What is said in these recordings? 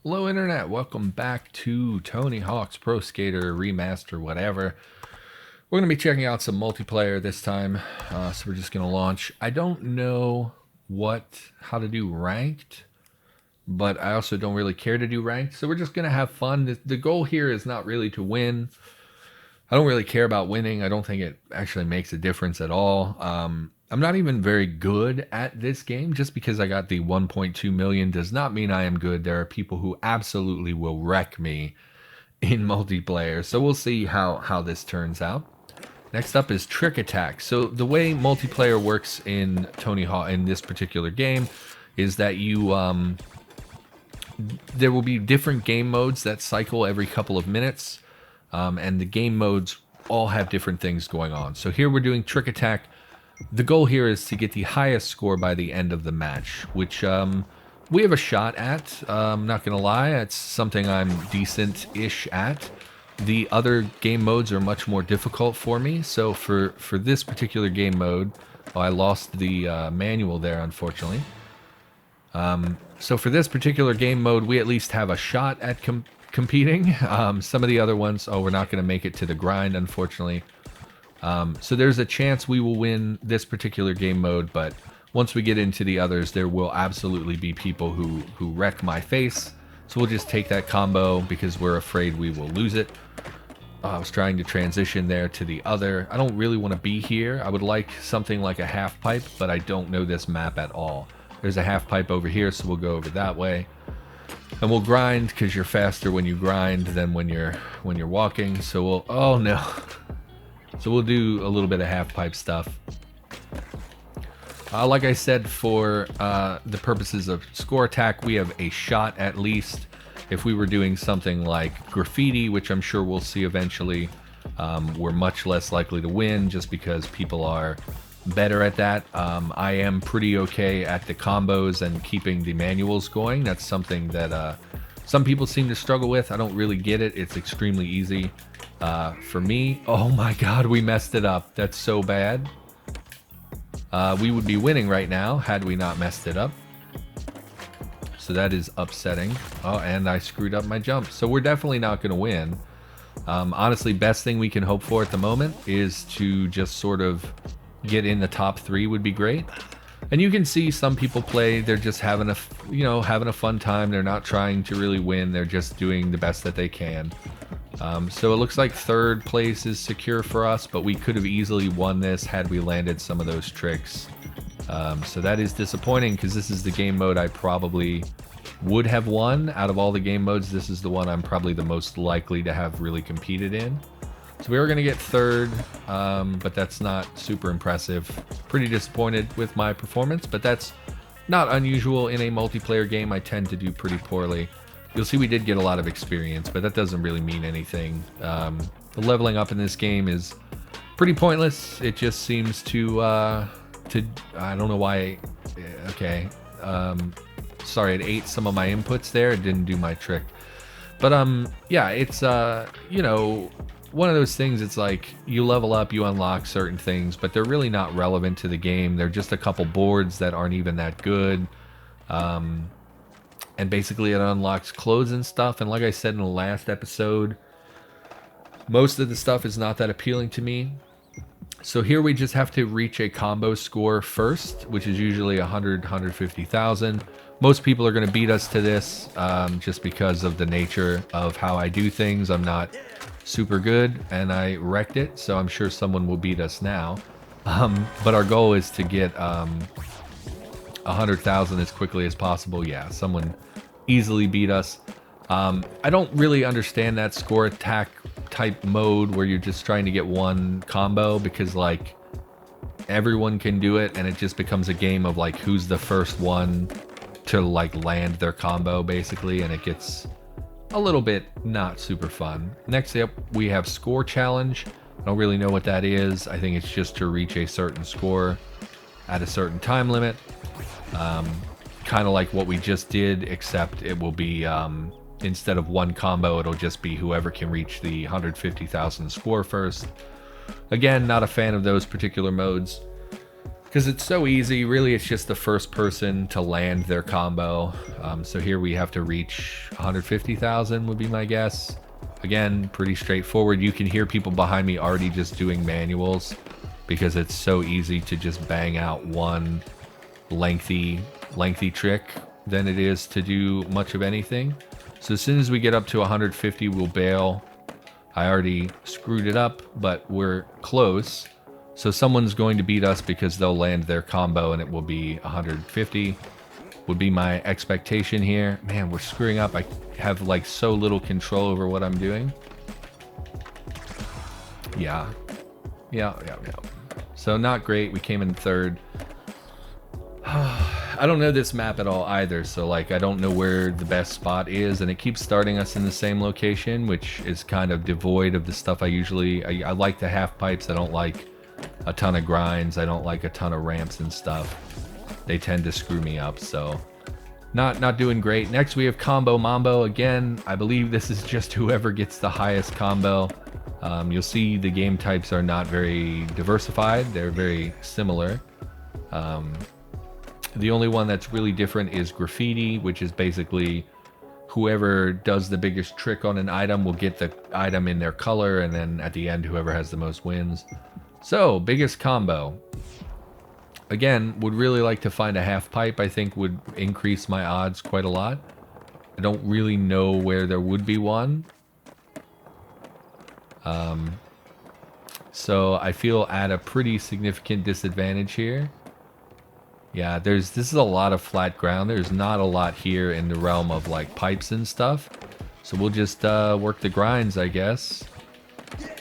Hello Internet, welcome back to Tony Hawk's Pro Skater Remaster, whatever. We're going to be checking out some multiplayer this time, so we're just going to launch. I don't know how to do ranked, but I also don't really care to do ranked, so we're just going to have fun. The goal here is not really to win. I don't really care about winning. I don't think it actually makes a difference at all. I'm not even very good at this game. Just because I got the 1.2 million does not mean I am good. There are people who absolutely will wreck me in multiplayer. So we'll see how this turns out. Next up is Trick Attack. So the way multiplayer works in Tony Hawk in this particular game is that you there will be different game modes that cycle every couple of minutes. And the game modes all have different things going on. So here we're doing Trick Attack. The goal here is to get the highest score by the end of the match, which we have a shot at. I'm not going to lie, it's something I'm decent-ish at. The other game modes are much more difficult for me, so for this particular game mode, I lost the manual there, unfortunately. So for this particular game mode, we at least have a shot at competing. Some of the other ones, we're not going to make it to the grind, unfortunately. So there's a chance we will win this particular game mode, but once we get into the others, there will absolutely be people who wreck my face. So we'll just take that combo because we're afraid we will lose it. I was trying to transition there to the other. I don't really want to be here. I would like something like a half pipe, but I don't know this map at all. There's a half pipe over here, so we'll go over that way. And we'll grind because you're faster when you grind than when you're walking. So we'll, oh no. So we'll do a little bit of half pipe stuff. Like I said, for the purposes of score attack, we have a shot at least. If we were doing something like graffiti, which I'm sure we'll see eventually, we're much less likely to win just because people are better at that. I am pretty okay at the combos and keeping the manuals going. That's something that some people seem to struggle with. I don't really get it. It's extremely easy. For me, oh my god, we messed it up. That's so bad. We would be winning right now had we not messed it up. So that is upsetting. Oh, and I screwed up my jump. So we're definitely not going to win. Honestly, best thing we can hope for at the moment is to just sort of get in the top 3 would be great. And you can see some people play, they're just having a fun time. They're not trying to really win. They're just doing the best that they can. So it looks like 3rd place is secure for us, but we could have easily won this had we landed some of those tricks. So that is disappointing because this is the game mode I probably would have won. Out of all the game modes, this is the one I'm probably the most likely to have really competed in. So we are going to get 3rd, but that's not super impressive. Pretty disappointed with my performance, but that's not unusual in a multiplayer game. I tend to do pretty poorly. You'll see we did get a lot of experience, but that doesn't really mean anything. The leveling up in this game is pretty pointless. It just seems to I don't know why. Okay, sorry, it ate some of my inputs there. It didn't do my trick. But yeah, it's one of those things. It's like you level up, you unlock certain things, but they're really not relevant to the game. They're just a couple boards that aren't even that good. And basically it unlocks clothes and stuff. And like I said in the last episode, most of the stuff is not that appealing to me. So here we just have to reach a combo score first, which is usually 150,000. Most people are going to beat us to this just because of the nature of how I do things. I'm not super good and I wrecked it, so I'm sure someone will beat us now. But our goal is to get 100,000 as quickly as possible. Yeah, someone easily beat us. I don't really understand that score attack type mode where you're just trying to get one combo, because like everyone can do it and it just becomes a game of like who's the first one to like land their combo basically, and it gets a little bit not super fun. Next up we have score challenge. I don't really know what that is. I think it's just to reach a certain score at a certain time limit. Kind of like what we just did, except it will be instead of one combo, it'll just be whoever can reach the 150,000 score first. Again, not a fan of those particular modes. because it's so easy. Really, it's just the first person to land their combo. So here we have to reach 150,000 would be my guess. Again, pretty straightforward. You can hear people behind me already just doing manuals because it's so easy to just bang out one lengthy trick than it is to do much of anything. So as soon as we get up to 150, we'll bail. I already screwed it up, but we're close. So someone's going to beat us because they'll land their combo and it will be 150. Would be my expectation here. Man, we're screwing up. I have like so little control over what I'm doing. Yeah. So not great. We came in third. I don't know this map at all either, so like I don't know where the best spot is, and it keeps starting us in the same location, which is kind of devoid of the stuff I usually... I like the half pipes. I don't like a ton of grinds. I don't like a ton of ramps and stuff. They tend to screw me up, so not doing great. Next we have combo mambo. Again, I believe this is just whoever gets the highest combo. You'll see the game types are not very diversified. They're very similar. The only one that's really different is graffiti, which is basically whoever does the biggest trick on an item will get the item in their color, and then at the end whoever has the most wins. So, biggest combo. Again, would really like to find a half pipe. I think would increase my odds quite a lot. I don't really know where there would be one. So I feel at a pretty significant disadvantage here. Yeah, this is a lot of flat ground. There's not a lot here in the realm of like pipes and stuff. So we'll just work the grinds, I guess.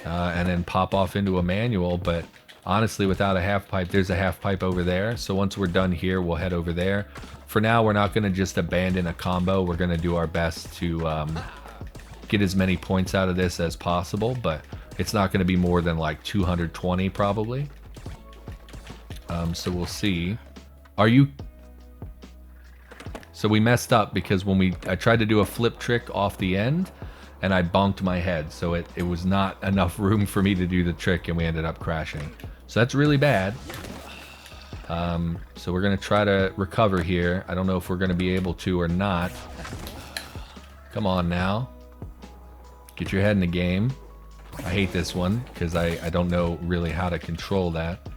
And then pop off into a manual. But honestly, without a half pipe, there's a half pipe over there. So once we're done here, we'll head over there. For now, we're not going to just abandon a combo. We're going to do our best to get as many points out of this as possible. But it's not going to be more than like 220 probably. So we'll see. Are you... So we messed up because when I tried to do a flip trick off the end and I bonked my head, so it was not enough room for me to do the trick and we ended up crashing. So that's really bad. So we're gonna try to recover here. I don't know if we're gonna be able to or not. Come on now. Get your head in the game. I hate this one because I don't know really how to control that.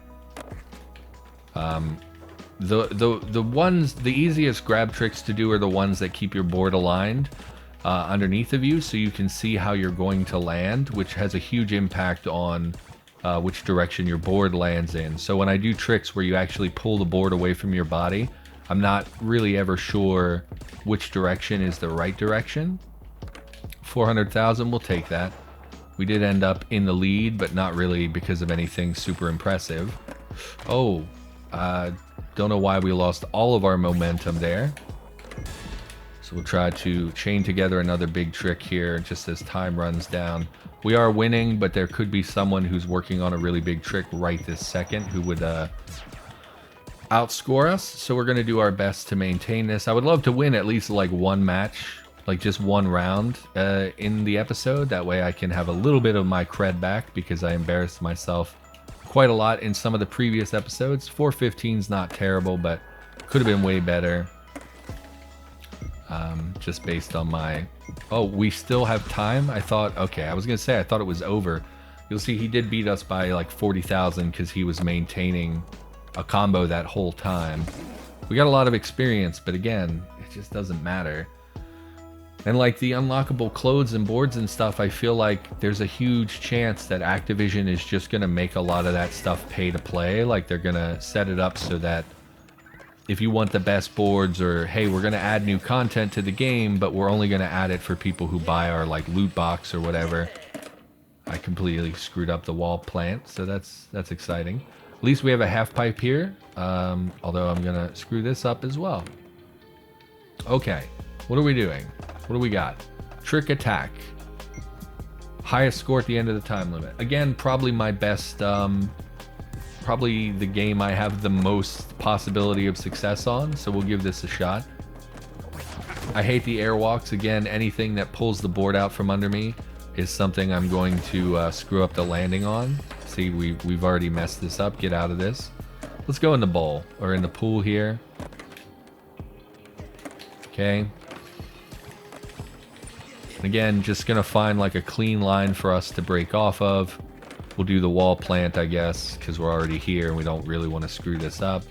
The easiest grab tricks to do are the ones that keep your board aligned underneath of you, so you can see how you're going to land, which has a huge impact on which direction your board lands in. So when I do tricks where you actually pull the board away from your body, I'm not really ever sure which direction is the right direction. 400,000, we'll take that. We did end up in the lead, but not really because of anything super impressive. Oh, don't know why we lost all of our momentum there. So we'll try to chain together another big trick here just as time runs down. We are winning, but there could be someone who's working on a really big trick right this second who would outscore us. So we're going to do our best to maintain this. I would love to win at least like one match, like just one round in the episode. That way I can have a little bit of my cred back because I embarrassed myself quite a lot in some of the previous episodes. 415's not terrible, but could have been way better. Just based on my... Oh, we still have time? I thought... Okay, I was going to say I thought it was over. You'll see he did beat us by like 40,000 because he was maintaining a combo that whole time. We got a lot of experience, but again, it just doesn't matter. And like the unlockable clothes and boards and stuff, I feel like there's a huge chance that Activision is just going to make a lot of that stuff pay to play. Like they're going to set it up so that if you want the best boards, or hey, we're going to add new content to the game, but we're only going to add it for people who buy our like loot box or whatever. I completely screwed up the wall plant, so that's exciting. At least we have a half pipe here, although I'm going to screw this up as well. Okay, what are we doing? What do we got? Trick attack. Highest score at the end of the time limit. Again, probably my best, probably the game I have the most possibility of success on, so we'll give this a shot. I hate the airwalks. Again, anything that pulls the board out from under me is something I'm going to screw up the landing on. See, we've already messed this up. Get out of this. Let's go in the bowl, or in the pool here. Okay. Again, just gonna find like a clean line for us to break off of. We'll do the wall plant, I guess, because we're already here and we don't really want to screw this up.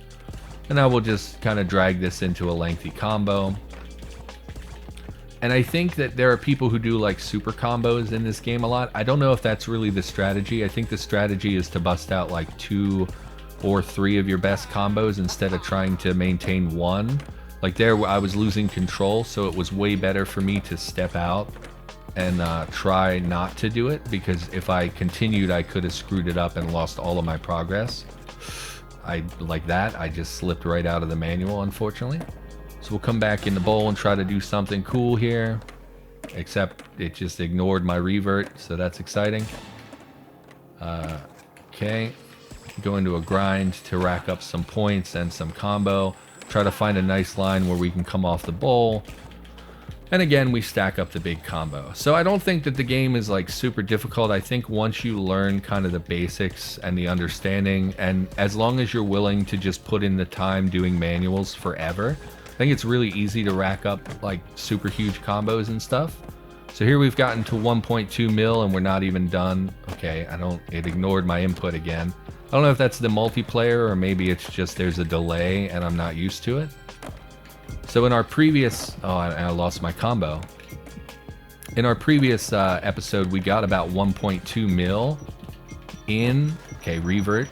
And now we'll just kind of drag this into a lengthy combo. And I think that there are people who do like super combos in this game a lot. I don't know if that's really the strategy. I think the strategy is to bust out like 2 or 3 of your best combos instead of trying to maintain one. Like there, I was losing control, so it was way better for me to step out and try not to do it, because if I continued, I could have screwed it up and lost all of my progress. Like that, I just slipped right out of the manual, unfortunately. So we'll come back in the bowl and try to do something cool here, except it just ignored my revert, so that's exciting. Okay, go into a grind to rack up some points and some combo. Try to find a nice line where we can come off the bowl. And again, we stack up the big combo. So I don't think that the game is like super difficult. I think once you learn kind of the basics and the understanding, and as long as you're willing to just put in the time doing manuals forever, I think it's really easy to rack up like super huge combos and stuff. So here we've gotten to 1.2 mil and we're not even done. Okay, it ignored my input again. I don't know if that's the multiplayer or maybe it's just there's a delay and I'm not used to it. So in our previous, I lost my combo. In our previous episode, we got about 1.2 mil in, okay, revert,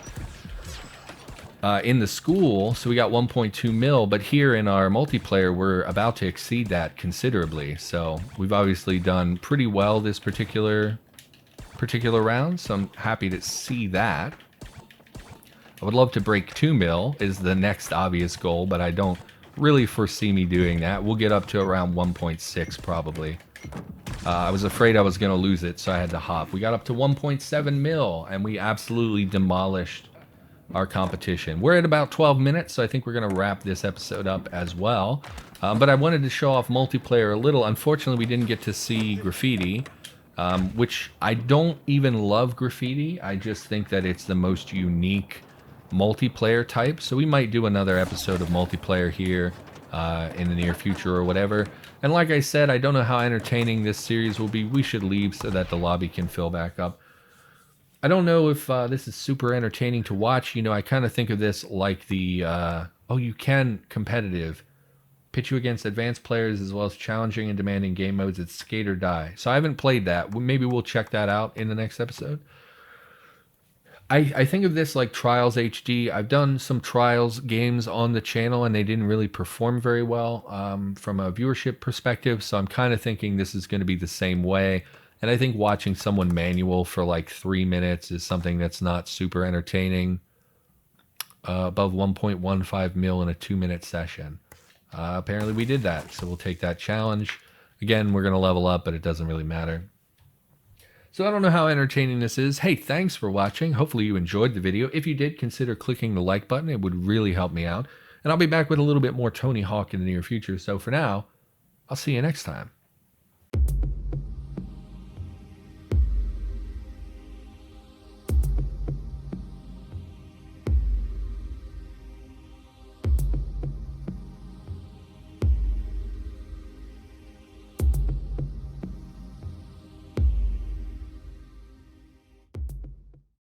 in the school. So we got 1.2 mil, but here in our multiplayer, we're about to exceed that considerably. So we've obviously done pretty well this particular round. So I'm happy to see that. I would love to break 2 mil is the next obvious goal, but I don't really foresee me doing that. We'll get up to around 1.6 probably. I was afraid I was going to lose it, so I had to hop. We got up to 1.7 mil, and we absolutely demolished our competition. We're at about 12 minutes, so I think we're going to wrap this episode up as well. But I wanted to show off multiplayer a little. Unfortunately, we didn't get to see graffiti, which I don't even love graffiti. I just think that it's the most unique multiplayer type, so we might do another episode of multiplayer here in the near future or whatever. And like I said, I don't know how entertaining this series will be. We should leave so that the lobby can fill back up. I don't know if this is super entertaining to watch. You know, I kind of think of this like the oh, you can competitive, pitch you against advanced players as well as challenging and demanding game modes. It's skate or die. So I haven't played that. Maybe we'll check that out in the next episode. I think of this like Trials HD. I've done some Trials games on the channel and they didn't really perform very well from a viewership perspective. So I'm kind of thinking this is going to be the same way. And I think watching someone manual for like 3 minutes is something that's not super entertaining. Above 1.15 mil in a 2-minute session. Apparently we did that. So we'll take that challenge. Again, we're going to level up, but it doesn't really matter. So I don't know how entertaining this is. Hey, thanks for watching. Hopefully you enjoyed the video. If you did, consider clicking the like button. It would really help me out. And I'll be back with a little bit more Tony Hawk in the near future. So for now, I'll see you next time.